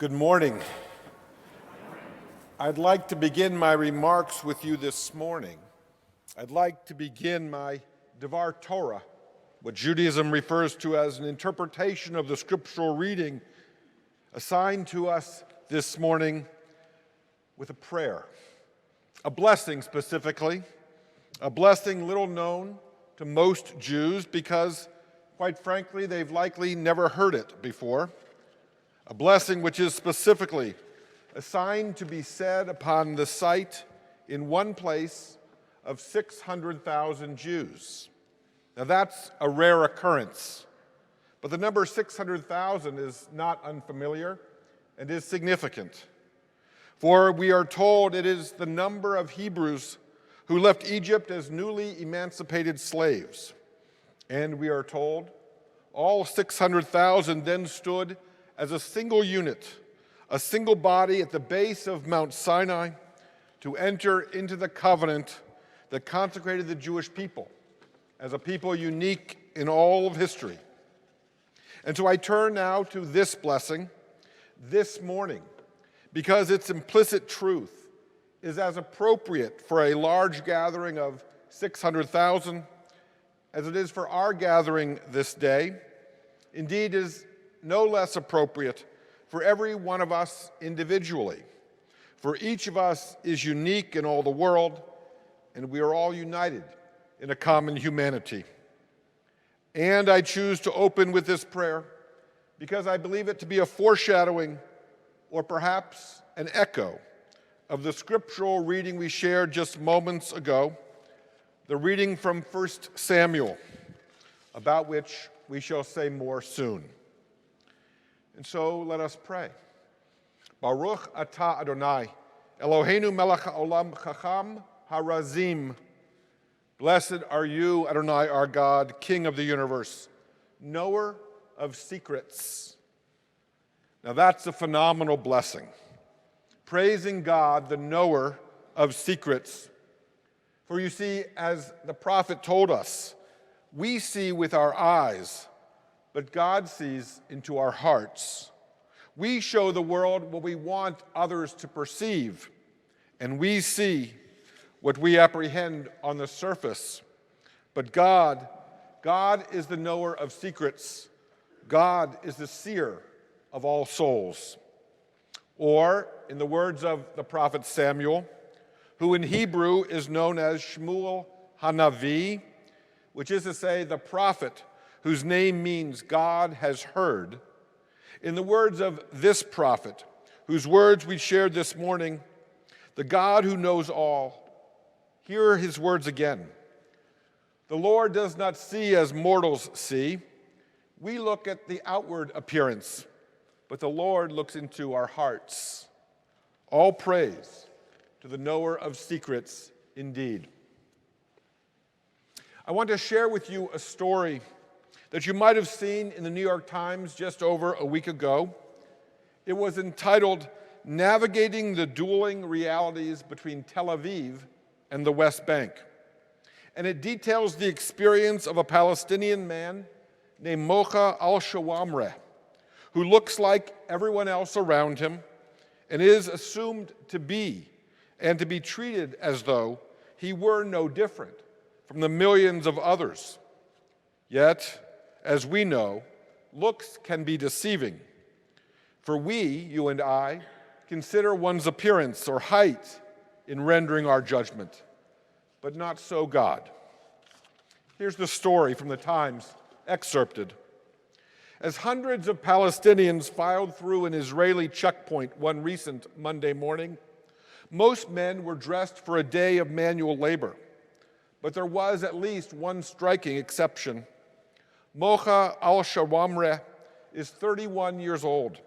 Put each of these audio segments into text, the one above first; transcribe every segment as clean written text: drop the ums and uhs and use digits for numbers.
Good morning. I'd like to begin my remarks with you this morning. I'd like to begin my Devar Torah, what Judaism refers to as an interpretation of the scriptural reading assigned to us this morning, with a prayer, a blessing specifically, a blessing little known to most Jews because, quite frankly, they've likely never heard it before. A blessing which is specifically assigned to be said upon the site in one place of 600,000 Jews. Now that's a rare occurrence, but the number 600,000 is not unfamiliar and is significant. For we are told it is the number of Hebrews who left Egypt as newly emancipated slaves. And we are told all 600,000 then stood as a single unit, a single body at the base of Mount Sinai to enter into the covenant that consecrated the Jewish people as a people unique in all of history. And so I turn now to this blessing this morning because its implicit truth is as appropriate for a large gathering of 600,000 as it is for our gathering this day. Indeed, is no less appropriate for every one of us individually. For each of us is unique in all the world, and we are all united in a common humanity. And I choose to open with this prayer because I believe it to be a foreshadowing, or perhaps an echo, of the scriptural reading we shared just moments ago, the reading from 1 Samuel, about which we shall say more soon. And so let us pray. Baruch atah Adonai, Eloheinu melech haolam chacham harazim. Blessed are you, Adonai, our God, King of the universe, knower of secrets. Now that's a phenomenal blessing. Praising God, the knower of secrets. For you see, as the prophet told us, we see with our eyes, but God sees into our hearts. We show the world what we want others to perceive, and we see what we apprehend on the surface. But God is the knower of secrets. God is the seer of all souls. Or, in the words of the prophet Samuel, who in Hebrew is known as Shmuel Hanavi, which is to say the prophet whose name means God has heard, in the words of this prophet, whose words we shared this morning, the God who knows all, hear his words again. The Lord does not see as mortals see. We look at the outward appearance, but the Lord looks into our hearts. All praise to the knower of secrets indeed. I want to share with you a story that you might have seen in the New York Times just over a week ago. It was entitled, Navigating the Dueling Realities Between Tel Aviv and the West Bank. And it details the experience of a Palestinian man named Mocha al-Shawamreh, who looks like everyone else around him and is assumed to be and to be treated as though he were no different from the millions of others. Yet, as we know, looks can be deceiving. For we, you and I, consider one's appearance or height in rendering our judgment, but not so God. Here's the story from the Times, excerpted. As hundreds of Palestinians filed through an Israeli checkpoint one recent Monday morning, most men were dressed for a day of manual labor, but there was at least one striking exception. Mocha al-Shawamreh is 31 years old.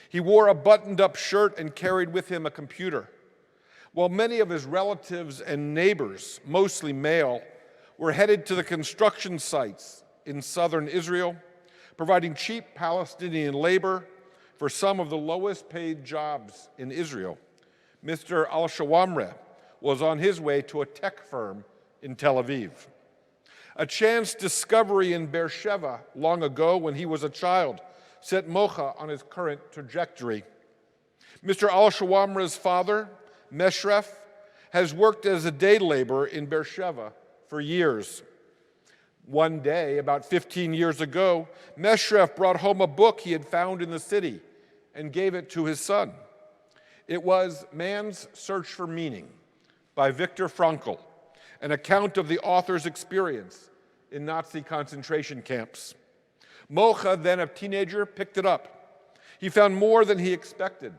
He wore a buttoned-up shirt and carried with him a computer, while many of his relatives and neighbors, mostly male, were headed to the construction sites in southern Israel, providing cheap Palestinian labor for some of the lowest-paid jobs in Israel. Mr. al-Shawamreh was on his way to a tech firm in Tel Aviv. A chance discovery in Beersheba long ago when he was a child set Mocha on his current trajectory. Mr. al-Shawamra's father, Meshref, has worked as a day laborer in Beersheba for years. One day, about 15 years ago, Meshref brought home a book he had found in the city and gave it to his son. It was Man's Search for Meaning by Viktor Frankl, an account of the author's experience in Nazi concentration camps. Mocha, then a teenager, picked it up. He found more than he expected.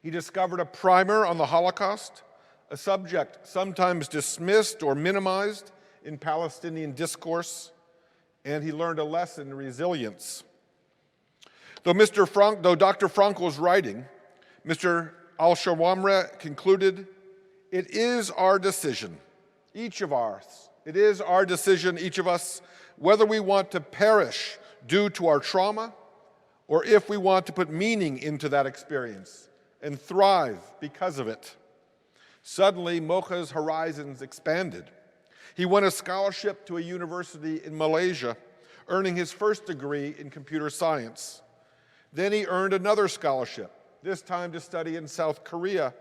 He discovered a primer on the Holocaust, a subject sometimes dismissed or minimized in Palestinian discourse, and he learned a lesson in resilience. Though Dr. Frankl's writing, Mr. al-Shawamra concluded, it is our decision, each of us, whether we want to perish due to our trauma or if we want to put meaning into that experience and thrive because of it. Suddenly, Mocha's horizons expanded. He won a scholarship to a university in Malaysia, earning his first degree in computer science. Then he earned another scholarship, this time to study in South Korea,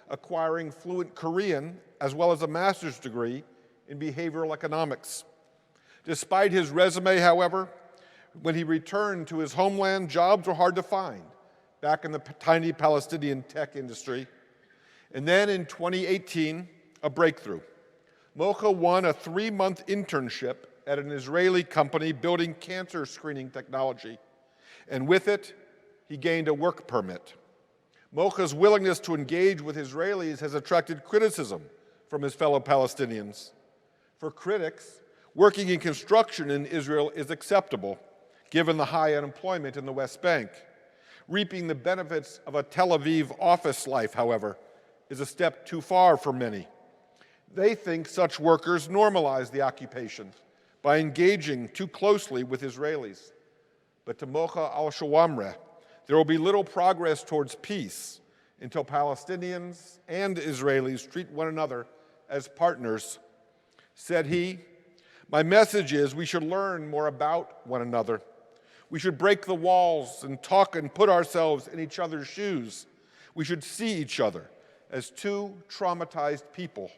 acquiring fluent Korean as well as a master's degree in behavioral economics. Despite his resume, however, when he returned to his homeland, jobs were hard to find back in the tiny Palestinian tech industry. And then in 2018, a breakthrough. Mocha won a 3-month internship at an Israeli company building cancer screening technology. And with it, he gained a work permit. Mocha's willingness to engage with Israelis has attracted criticism from his fellow Palestinians. For critics, working in construction in Israel is acceptable, given the high unemployment in the West Bank. Reaping the benefits of a Tel Aviv office life, however, is a step too far for many. They think such workers normalize the occupation by engaging too closely with Israelis. But to Mocha al-Shawamra, there will be little progress towards peace until Palestinians and Israelis treat one another as partners. Said he, my message is we should learn more about one another. We should break the walls and talk and put ourselves in each other's shoes. We should see each other as two traumatized people.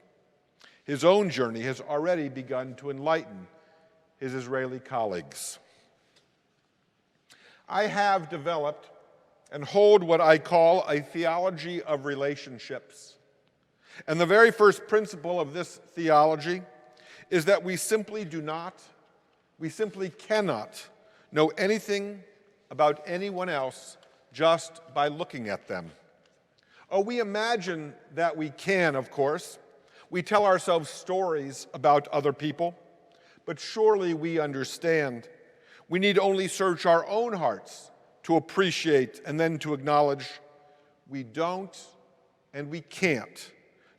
His own journey has already begun to enlighten his Israeli colleagues. I have developed and hold what I call a theology of relationships. And the very first principle of this theology is that we simply cannot know anything about anyone else just by looking at them. Oh, we imagine that we can, of course. We tell ourselves stories about other people, but surely we understand. We need only search our own hearts to appreciate and then to acknowledge we don't and we can't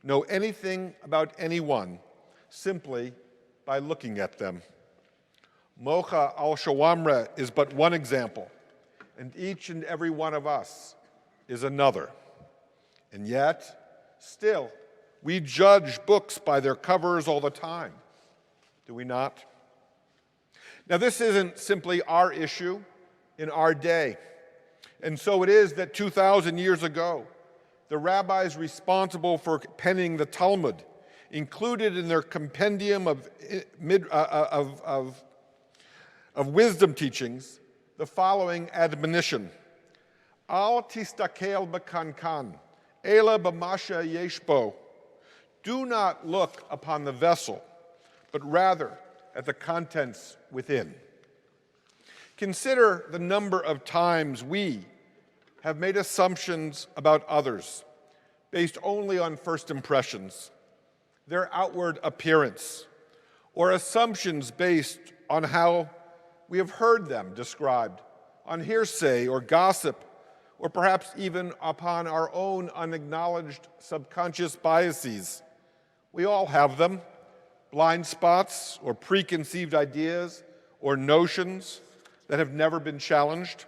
know anything about anyone simply by looking at them. Mocha al-Shawamra is but one example, and each and every one of us is another. And yet, still, we judge books by their covers all the time, do we not? Now, this isn't simply our issue in our day. And so it is that 2,000 years ago, the rabbis responsible for penning the Talmud included in their compendium of wisdom teachings the following admonition: Al tistakel b'kankan, ela b'masha yeshbo. Do not look upon the vessel, but rather at the contents within. Consider the number of times we have made assumptions about others based only on first impressions, their outward appearance, or assumptions based on how we have heard them described, on hearsay or gossip, or perhaps even upon our own unacknowledged subconscious biases. We all have them, blind spots or preconceived ideas or notions that have never been challenged.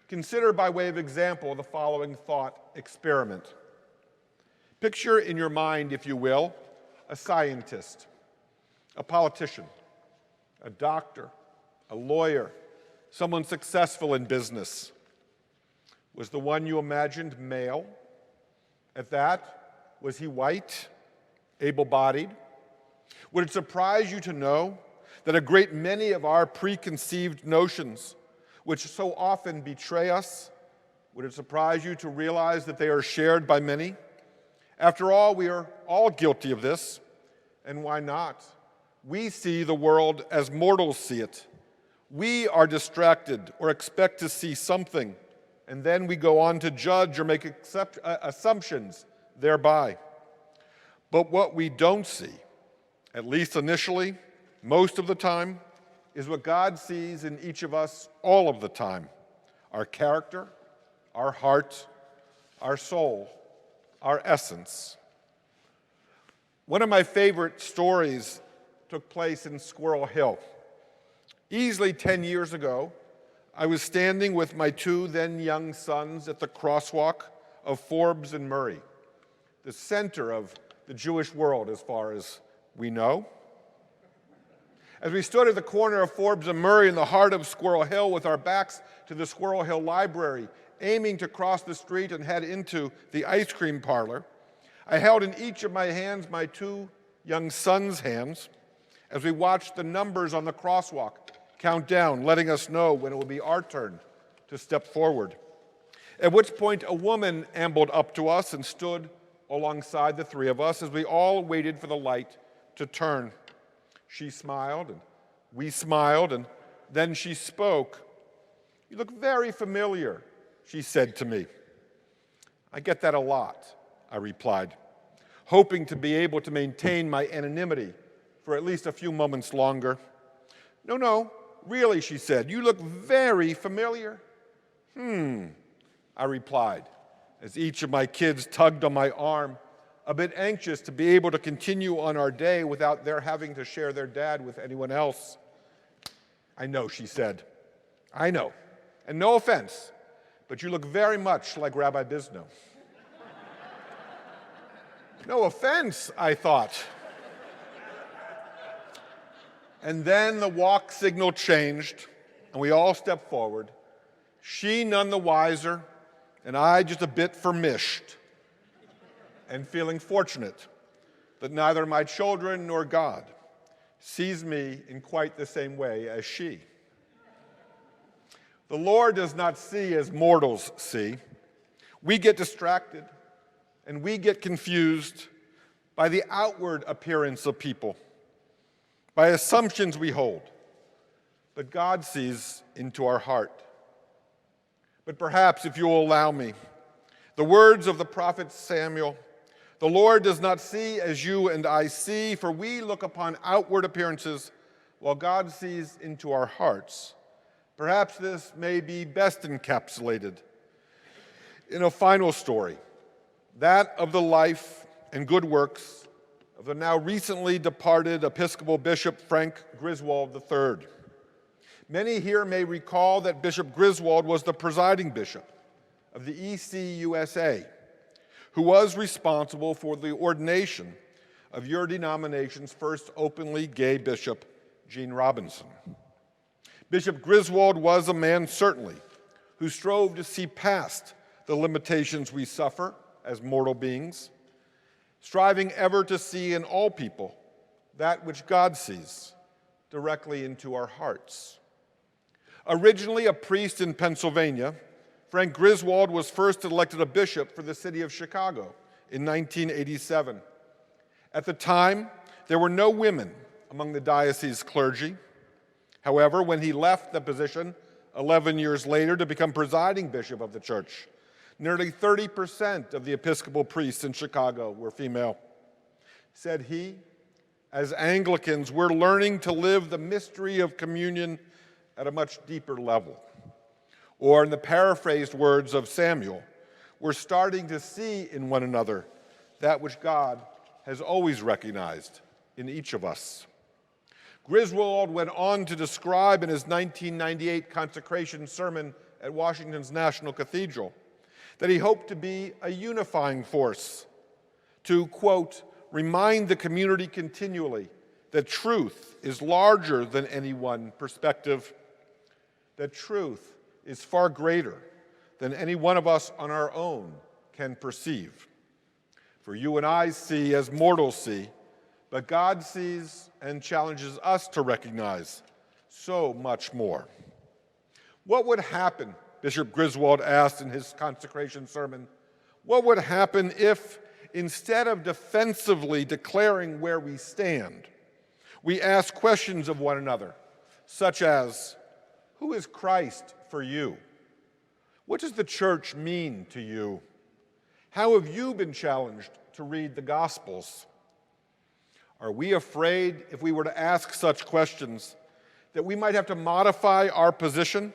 Consider, by way of example, the following thought experiment. Picture in your mind, if you will, a scientist, a politician, a doctor, a lawyer, someone successful in business. Was the one you imagined male? At that, was he white, able-bodied? Would it surprise you to know that a great many of our preconceived notions, which so often betray us, would it surprise you to realize that they are shared by many? After all, we are all guilty of this, and why not? We see the world as mortals see it. We are distracted or expect to see something, and then we go on to judge or make assumptions thereby. But what we don't see, at least initially, most of the time, is what God sees in each of us all of the time: our character, our heart, our soul, our essence. One of my favorite stories took place in Squirrel Hill. Easily 10 years ago, I was standing with my two then young sons at the crosswalk of Forbes and Murray, the center of the Jewish world as far as we know. As we stood at the corner of Forbes and Murray in the heart of Squirrel Hill with our backs to the Squirrel Hill Library, aiming to cross the street and head into the ice cream parlor, I held in each of my hands my two young sons' hands as we watched the numbers on the crosswalk count down, letting us know when it would be our turn to step forward. At which point a woman ambled up to us and stood alongside the three of us as we all waited for the light to turn. She smiled, and we smiled, and then she spoke. "You look very familiar," she said to me. "I get that a lot," I replied, hoping to be able to maintain my anonymity for at least a few moments longer. No, really," she said, "you look very familiar." I replied, as each of my kids tugged on my arm, a bit anxious to be able to continue on our day without their having to share their dad with anyone else. "I know," she said. "I know. And no offense, but you look very much like Rabbi Bisno." No offense, I thought. And then the walk signal changed, and we all stepped forward, she none the wiser, and I just a bit vermished, and feeling fortunate that neither my children nor God sees me in quite the same way as she. The Lord does not see as mortals see. We get distracted, and we get confused by the outward appearance of people, by assumptions we hold. But God sees into our heart. But perhaps, if you will allow me, the words of the prophet Samuel, "The Lord does not see as you and I see, for we look upon outward appearances, while God sees into our hearts." Perhaps this may be best encapsulated in a final story, that of the life and good works of the now recently departed Episcopal Bishop Frank Griswold III. Many here may recall that Bishop Griswold was the presiding bishop of the ECUSA, who was responsible for the ordination of your denomination's first openly gay bishop, Gene Robinson. Bishop Griswold was a man, certainly, who strove to see past the limitations we suffer as mortal beings, striving ever to see in all people that which God sees directly into our hearts. Originally a priest in Pennsylvania, Frank Griswold was first elected a bishop for the city of Chicago in 1987. At the time, there were no women among the diocese's clergy. However, when he left the position 11 years later to become presiding bishop of the church, nearly 30% of the Episcopal priests in Chicago were female. Said he, "As Anglicans, we're learning to live the mystery of communion at a much deeper level." Or in the paraphrased words of Samuel, we're starting to see in one another that which God has always recognized in each of us. Griswold went on to describe in his 1998 consecration sermon at Washington's National Cathedral that he hoped to be a unifying force, to, quote, "remind the community continually that truth is larger than any one perspective, that truth is far greater than any one of us on our own can perceive. For you and I see as mortals see, but God sees and challenges us to recognize so much more. What would happen, Bishop Griswold asked in his consecration sermon, what would happen if, instead of defensively declaring where we stand, we ask questions of one another, such as, who is Christ for you? What does the church mean to you? How have you been challenged to read the Gospels? Are we afraid, if we were to ask such questions, that we might have to modify our position,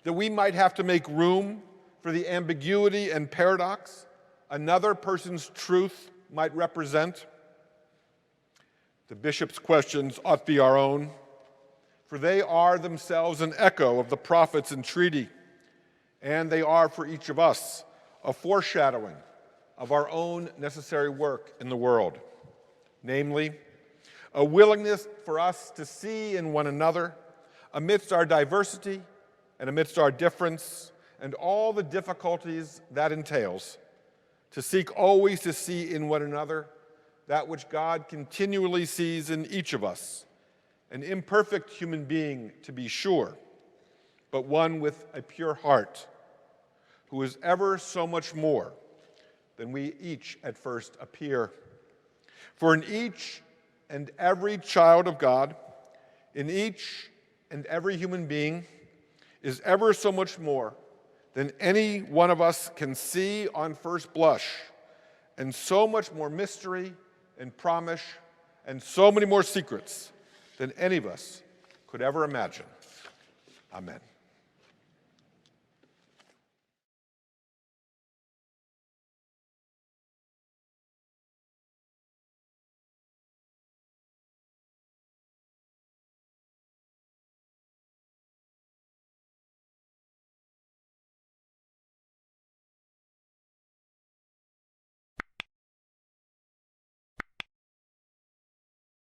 that we might have to make room for the ambiguity and paradox another person's truth might represent? The bishop's questions ought to be our own, for they are themselves an echo of the prophet's entreaty, and they are for each of us a foreshadowing of our own necessary work in the world, namely, a willingness for us to see in one another, amidst our diversity and amidst our difference and all the difficulties that entails, to seek always to see in one another that which God continually sees in each of us, an imperfect human being to be sure, but one with a pure heart, who is ever so much more than we each at first appear. For in each and every child of God, in each and every human being, is ever so much more than any one of us can see on first blush, and so much more mystery and promise, and so many more secrets than any of us could ever imagine. Amen.